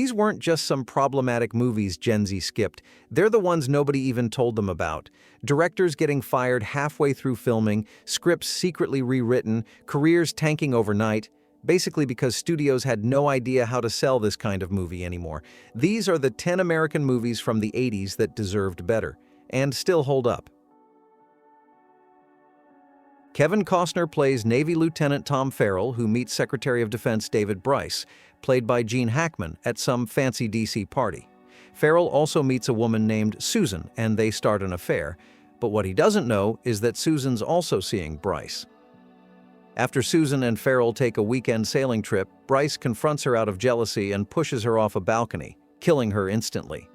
These weren't just some problematic movies Gen Z skipped, they're the ones nobody even told them about. Directors getting fired halfway through filming, scripts secretly rewritten, careers tanking overnight, basically because studios had no idea how to sell this kind of movie anymore. These are the 10 American movies from the 80s that deserved better, and still hold up. Kevin Costner plays Navy Lieutenant Tom Farrell, who meets Secretary of Defense David Bryce, played by Gene Hackman, at some fancy DC party. Farrell also meets a woman named Susan, and they start an affair. But what he doesn't know is that Susan's also seeing Bryce. After Susan and Farrell take a weekend sailing trip, Bryce confronts her out of jealousy and pushes her off a balcony, killing her instantly.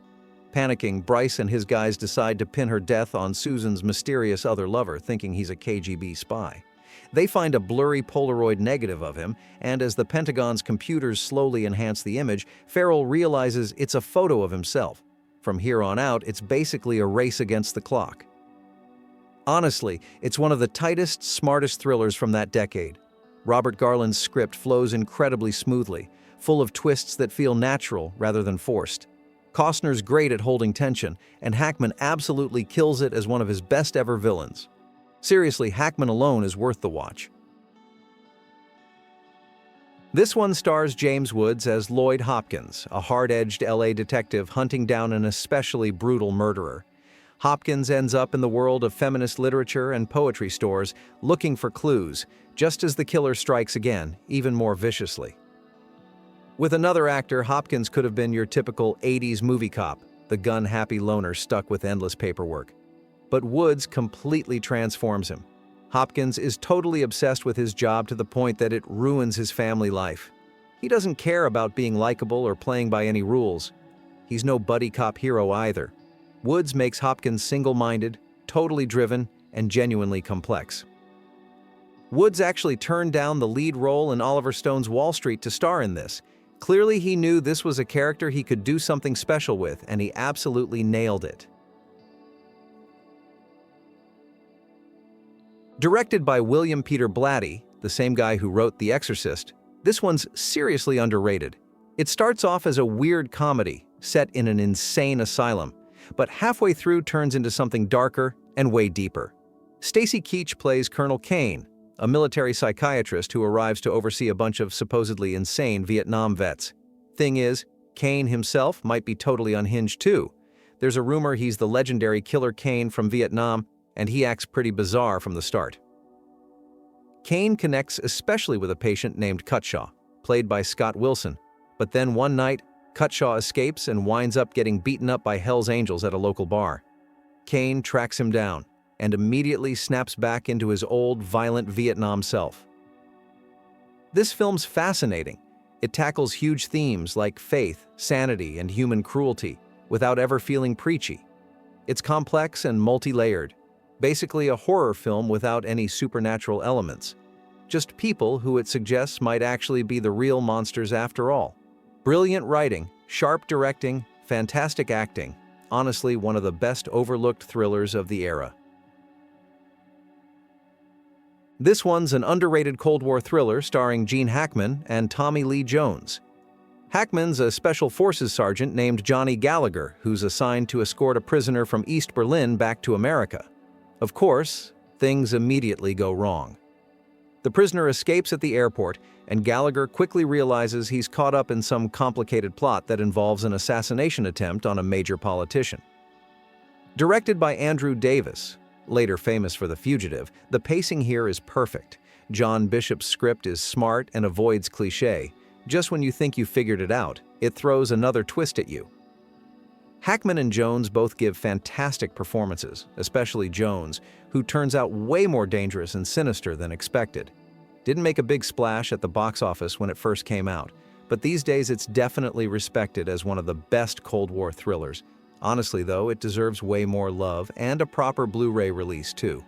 Panicking, Bryce and his guys decide to pin her death on Susan's mysterious other lover, thinking he's a KGB spy. They find a blurry Polaroid negative of him, and as the Pentagon's computers slowly enhance the image, Farrell realizes it's a photo of himself. From here on out, it's basically a race against the clock. Honestly, it's one of the tightest, smartest thrillers from that decade. Robert Garland's script flows incredibly smoothly, full of twists that feel natural rather than forced. Costner's great at holding tension, and Hackman absolutely kills it as one of his best-ever villains. Seriously, Hackman alone is worth the watch. This one stars James Woods as Lloyd Hopkins, a hard-edged LA detective hunting down an especially brutal murderer. Hopkins ends up in the world of feminist literature and poetry stores, looking for clues, just as the killer strikes again, even more viciously. With another actor, Hopkins could have been your typical 80s movie cop, the gun-happy loner stuck with endless paperwork. But Woods completely transforms him. Hopkins is totally obsessed with his job to the point that it ruins his family life. He doesn't care about being likable or playing by any rules. He's no buddy cop hero either. Woods makes Hopkins single-minded, totally driven, and genuinely complex. Woods actually turned down the lead role in Oliver Stone's Wall Street to star in this. Clearly, he knew this was a character he could do something special with, and he absolutely nailed it. Directed by William Peter Blatty, the same guy who wrote The Exorcist, this one's seriously underrated. It starts off as a weird comedy, set in an insane asylum, but halfway through turns into something darker and way deeper. Stacy Keach plays Colonel Kane, a military psychiatrist who arrives to oversee a bunch of supposedly insane Vietnam vets. Thing is, Kane himself might be totally unhinged too. There's a rumor he's the legendary Killer Kane from Vietnam, and he acts pretty bizarre from the start. Kane connects especially with a patient named Cutshaw, played by Scott Wilson, but then one night, Cutshaw escapes and winds up getting beaten up by Hell's Angels at a local bar. Kane tracks him down and immediately snaps back into his old, violent Vietnam self. This film's fascinating. It tackles huge themes like faith, sanity, and human cruelty without ever feeling preachy. It's complex and multi-layered, basically a horror film without any supernatural elements. Just people who it suggests might actually be the real monsters after all. Brilliant writing, sharp directing, fantastic acting. Honestly, one of the best overlooked thrillers of the era. This one's an underrated Cold War thriller starring Gene Hackman and Tommy Lee Jones. Hackman's a Special Forces sergeant named Johnny Gallagher, who's assigned to escort a prisoner from East Berlin back to America. Of course, things immediately go wrong. The prisoner escapes at the airport, and Gallagher quickly realizes he's caught up in some complicated plot that involves an assassination attempt on a major politician. Directed by Andrew Davis, later famous for The Fugitive, the pacing here is perfect. John Bishop's script is smart and avoids cliché. Just when you think you figured it out, it throws another twist at you. Hackman and Jones both give fantastic performances, especially Jones, who turns out way more dangerous and sinister than expected. Didn't make a big splash at the box office when it first came out, but these days it's definitely respected as one of the best Cold War thrillers. Honestly though, it deserves way more love and a proper Blu-ray release too.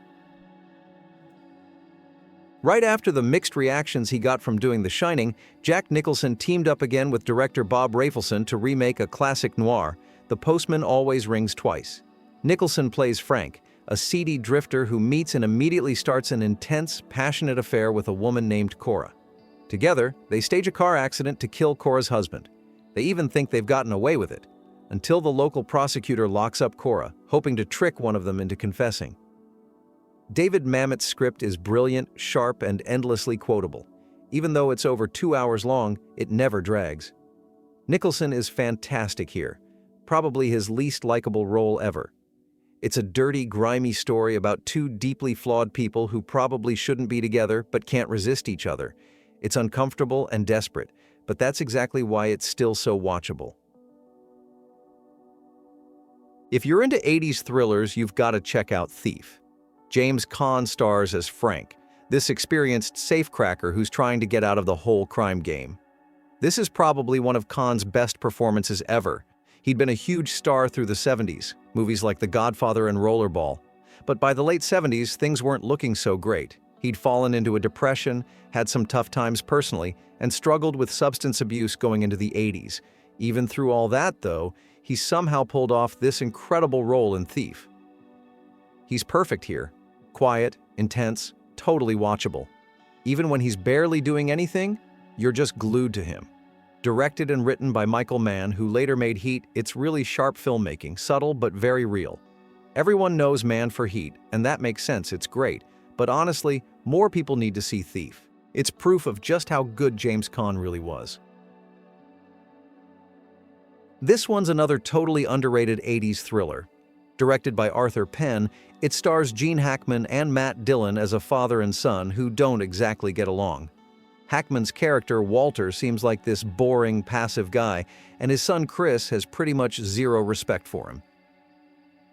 Right after the mixed reactions he got from doing The Shining, Jack Nicholson teamed up again with director Bob Rafelson to remake a classic noir, The Postman Always Rings Twice. Nicholson plays Frank, a seedy drifter who meets and immediately starts an intense, passionate affair with a woman named Cora. Together, they stage a car accident to kill Cora's husband. They even think they've gotten away with it, until the local prosecutor locks up Cora, hoping to trick one of them into confessing. David Mamet's script is brilliant, sharp, and endlessly quotable. Even though it's over 2 hours long, it never drags. Nicholson is fantastic here, probably his least likable role ever. It's a dirty, grimy story about two deeply flawed people who probably shouldn't be together but can't resist each other. It's uncomfortable and desperate, but that's exactly why it's still so watchable. If you're into 80s thrillers, you've got to check out Thief. James Caan stars as Frank, this experienced safecracker who's trying to get out of the whole crime game. This is probably one of Caan's best performances ever. He'd been a huge star through the 70s, movies like The Godfather and Rollerball. But by the late 70s, things weren't looking so great. He'd fallen into a depression, had some tough times personally, and struggled with substance abuse going into the 80s. Even through all that, though, he somehow pulled off this incredible role in Thief. He's perfect here. Quiet, intense, totally watchable. Even when he's barely doing anything, you're just glued to him. Directed and written by Michael Mann, who later made Heat, it's really sharp filmmaking, subtle but very real. Everyone knows Mann for Heat, and that makes sense, it's great. But honestly, more people need to see Thief. It's proof of just how good James Caan really was. This one's another totally underrated 80s thriller. Directed by Arthur Penn, it stars Gene Hackman and Matt Dillon as a father and son who don't exactly get along. Hackman's character, Walter, seems like this boring, passive guy, and his son Chris has pretty much zero respect for him.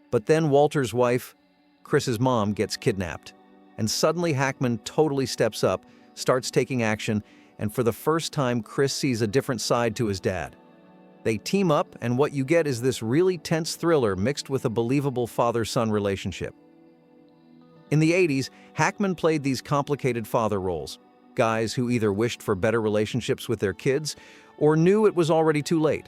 But then Walter's wife, Chris's mom, gets kidnapped, and suddenly Hackman totally steps up, starts taking action, and for the first time Chris sees a different side to his dad. They team up, and what you get is this really tense thriller mixed with a believable father-son relationship. In the 80s, Hackman played these complicated father roles, guys who either wished for better relationships with their kids or knew it was already too late.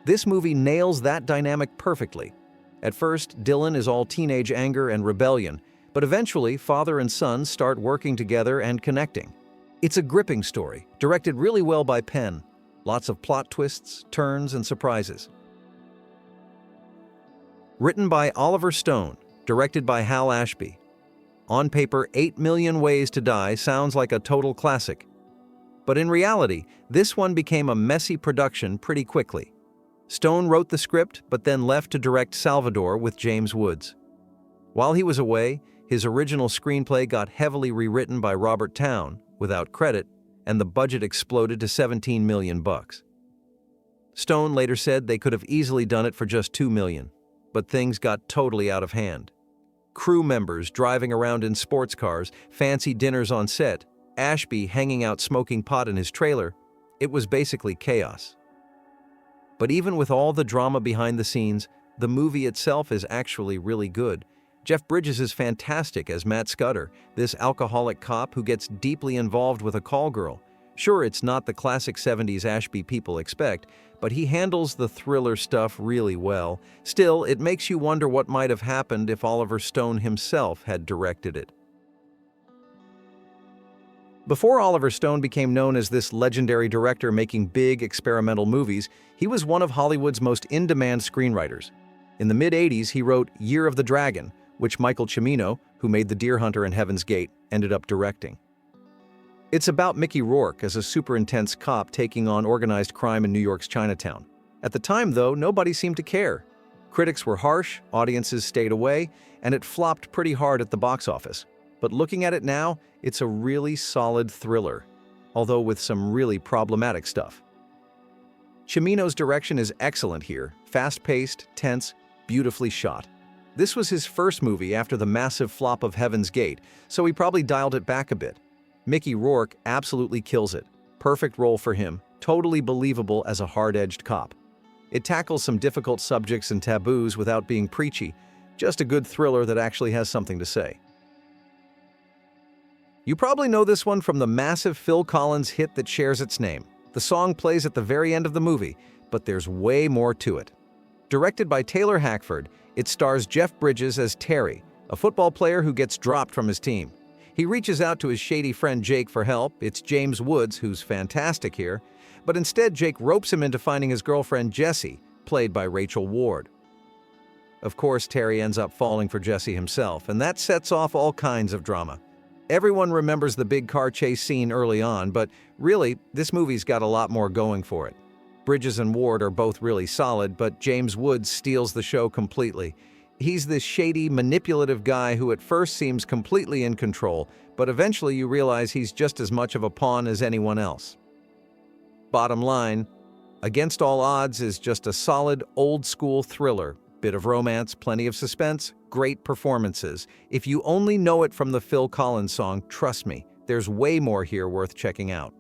This movie nails that dynamic perfectly. At first, Dillon is all teenage anger and rebellion, but eventually father and son start working together and connecting. It's a gripping story, directed really well by Penn. Lots of plot twists, turns, and surprises. Written by Oliver Stone, directed by Hal Ashby. On paper, 8 Million Ways to Die sounds like a total classic. But in reality, this one became a messy production pretty quickly. Stone wrote the script, but then left to direct Salvador with James Woods. While he was away, his original screenplay got heavily rewritten by Robert Towne, without credit, and the budget exploded to $17 million. Stone later said they could have easily done it for just $2 million, but things got totally out of hand. Crew members driving around in sports cars, fancy dinners on set, Ashby hanging out smoking pot in his trailer. It was basically chaos. But even with all the drama behind the scenes, the movie itself is actually really good. Jeff Bridges is fantastic as Matt Scudder, this alcoholic cop who gets deeply involved with a call girl. Sure, it's not the classic 70s Ashby people expect, but he handles the thriller stuff really well. Still, it makes you wonder what might have happened if Oliver Stone himself had directed it. Before Oliver Stone became known as this legendary director making big experimental movies, he was one of Hollywood's most in-demand screenwriters. In the mid-80s, he wrote Year of the Dragon, which Michael Cimino, who made The Deer Hunter and Heaven's Gate, ended up directing. It's about Mickey Rourke as a super intense cop taking on organized crime in New York's Chinatown. At the time, though, nobody seemed to care. Critics were harsh, audiences stayed away, and it flopped pretty hard at the box office. But looking at it now, it's a really solid thriller, although with some really problematic stuff. Cimino's direction is excellent here, fast-paced, tense, beautifully shot. This was his first movie after the massive flop of Heaven's Gate, so he probably dialed it back a bit. Mickey Rourke absolutely kills it. Perfect role for him, totally believable as a hard-edged cop. It tackles some difficult subjects and taboos without being preachy, just a good thriller that actually has something to say. You probably know this one from the massive Phil Collins hit that shares its name. The song plays at the very end of the movie, but there's way more to it. Directed by Taylor Hackford, it stars Jeff Bridges as Terry, a football player who gets dropped from his team. He reaches out to his shady friend Jake for help. It's James Woods, who's fantastic here, But instead, Jake ropes him into finding his girlfriend Jessie, played by Rachel Ward. Of course, Terry ends up falling for Jesse himself, and that sets off all kinds of drama. Everyone remembers the big car chase scene early on, but really, this movie's got a lot more going for it. Bridges and Ward are both really solid, but James Woods steals the show completely. He's this shady, manipulative guy who at first seems completely in control, but eventually you realize he's just as much of a pawn as anyone else. Bottom line, Against All Odds is just a solid, old-school thriller. Bit of romance, plenty of suspense, great performances. If you only know it from the Phil Collins song, trust me, there's way more here worth checking out.